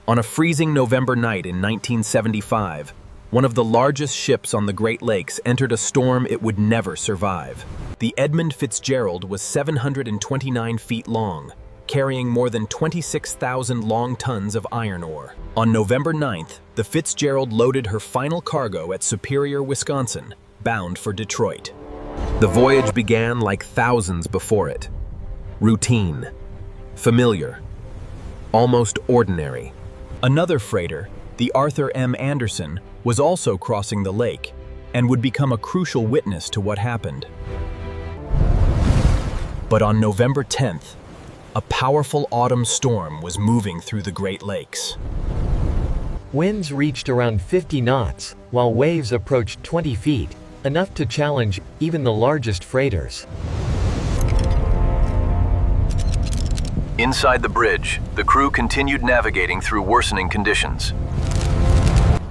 On a freezing November night in 1975, one of the largest ships on the Great Lakes entered a storm it would never survive. The Edmund Fitzgerald was 729 feet long, carrying more than 26,000 long tons of iron ore. On November 9th, the Fitzgerald loaded her final cargo at Superior, Wisconsin, bound for Detroit. The voyage began like thousands before it. Routine, familiar, almost ordinary. Another freighter, the Arthur M. Anderson, was also crossing the lake and would become a crucial witness to what happened. But on November 10th, a powerful autumn storm was moving through the Great Lakes. Winds reached around 50 knots, while waves approached 20 feet, enough to challenge even the largest freighters. Inside the bridge, the crew continued navigating through worsening conditions.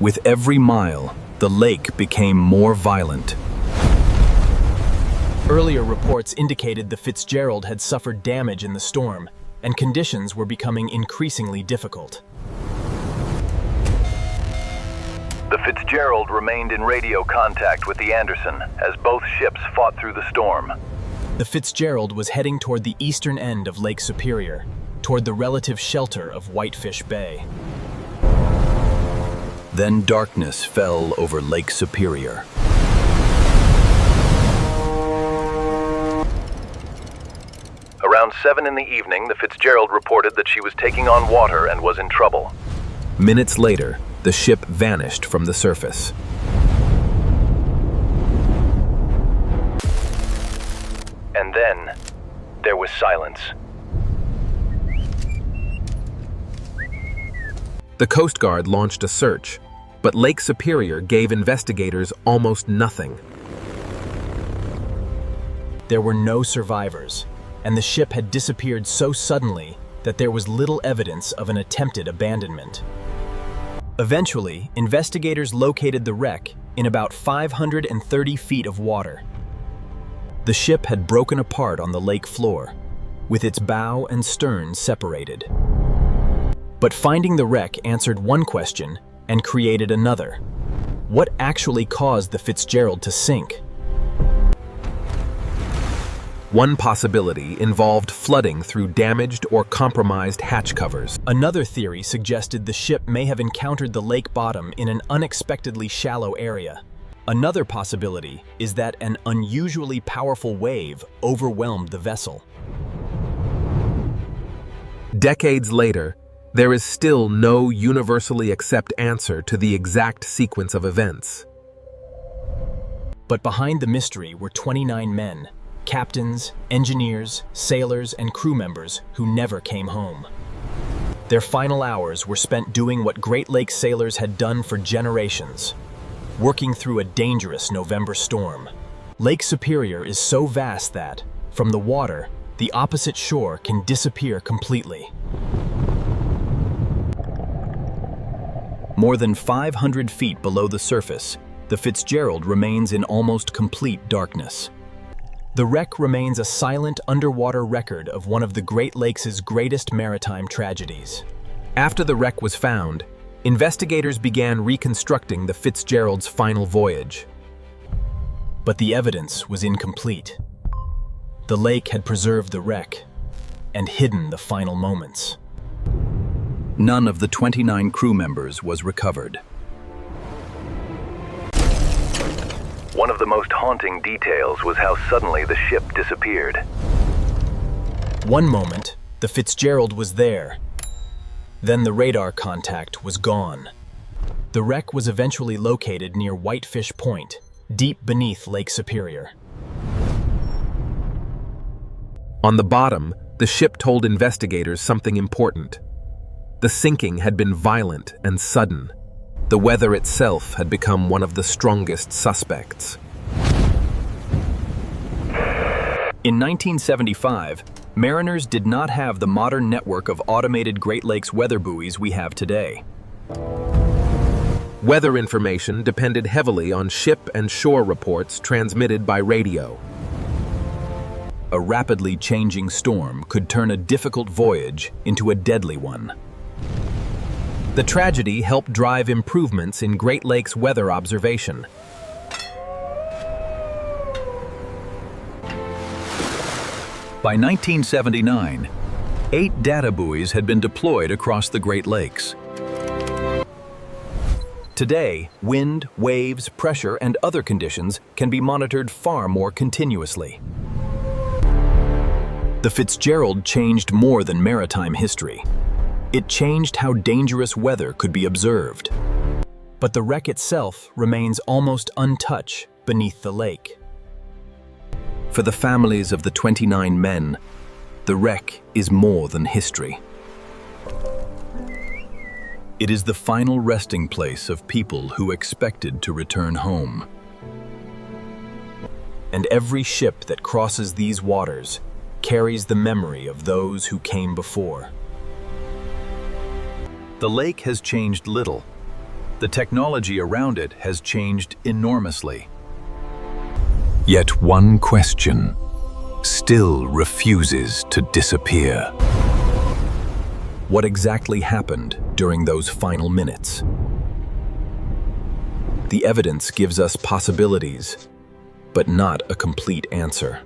With every mile, the lake became more violent. Earlier reports indicated the Fitzgerald had suffered damage in the storm, and conditions were becoming increasingly difficult. The Fitzgerald remained in radio contact with the Anderson as both ships fought through the storm. The Fitzgerald was heading toward the eastern end of Lake Superior, toward the relative shelter of Whitefish Bay. Then darkness fell over Lake Superior. Around 7 in the evening, the Fitzgerald reported that she was taking on water and was in trouble. Minutes later, the ship vanished from the surface. And then, there was silence. The Coast Guard launched a search, but Lake Superior gave investigators almost nothing. There were no survivors, and the ship had disappeared so suddenly that there was little evidence of an attempted abandonment. Eventually, investigators located the wreck in about 530 feet of water. The ship had broken apart on the lake floor, with its bow and stern separated. But finding the wreck answered one question and created another. What actually caused the Fitzgerald to sink? One possibility involved flooding through damaged or compromised hatch covers. Another theory suggested the ship may have encountered the lake bottom in an unexpectedly shallow area. Another possibility is that an unusually powerful wave overwhelmed the vessel. Decades later, there is still no universally accepted answer to the exact sequence of events. But behind the mystery were 29 men, captains, engineers, sailors, and crew members who never came home. Their final hours were spent doing what Great Lakes sailors had done for generations, working through a dangerous November storm. Lake Superior is so vast that, from the water, the opposite shore can disappear completely. More than 500 feet below the surface, the Fitzgerald remains in almost complete darkness. The wreck remains a silent underwater record of one of the Great Lakes' greatest maritime tragedies. After the wreck was found, investigators began reconstructing the Fitzgerald's final voyage. But the evidence was incomplete. The lake had preserved the wreck and hidden the final moments. None of the 29 crew members was recovered. One of the most haunting details was how suddenly the ship disappeared. One moment, the Fitzgerald was there. Then the radar contact was gone. The wreck was eventually located near Whitefish Point, deep beneath Lake Superior. On the bottom, the ship told investigators something important. The sinking had been violent and sudden. The weather itself had become one of the strongest suspects. In 1975, mariners did not have the modern network of automated Great Lakes weather buoys we have today. Weather information depended heavily on ship and shore reports transmitted by radio. A rapidly changing storm could turn a difficult voyage into a deadly one. The tragedy helped drive improvements in Great Lakes weather observation. By 1979, 8 data buoys had been deployed across the Great Lakes. Today, wind, waves, pressure, and other conditions can be monitored far more continuously. The Fitzgerald changed more than maritime history. It changed how dangerous weather could be observed. But the wreck itself remains almost untouched beneath the lake. For the families of the 29 men, the wreck is more than history. It is the final resting place of people who expected to return home. And every ship that crosses these waters carries the memory of those who came before. The lake has changed little. The technology around it has changed enormously. Yet one question still refuses to disappear. What exactly happened during those final minutes? The evidence gives us possibilities, but not a complete answer.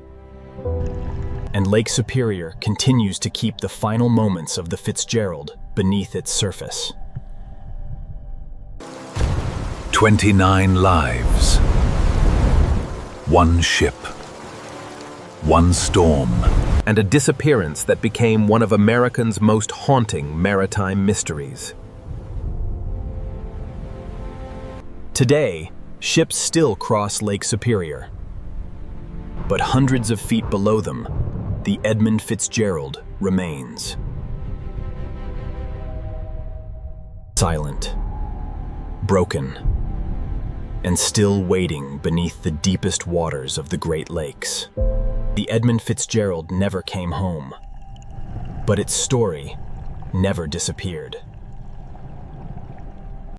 And Lake Superior continues to keep the final moments of the Fitzgerald beneath its surface. 29 lives. One ship. One storm. And a disappearance that became one of Americans' most haunting maritime mysteries. Today, ships still cross Lake Superior. But hundreds of feet below them, the Edmund Fitzgerald remains. Silent, broken, and still waiting beneath the deepest waters of the Great Lakes. The Edmund Fitzgerald never came home, but its story never disappeared.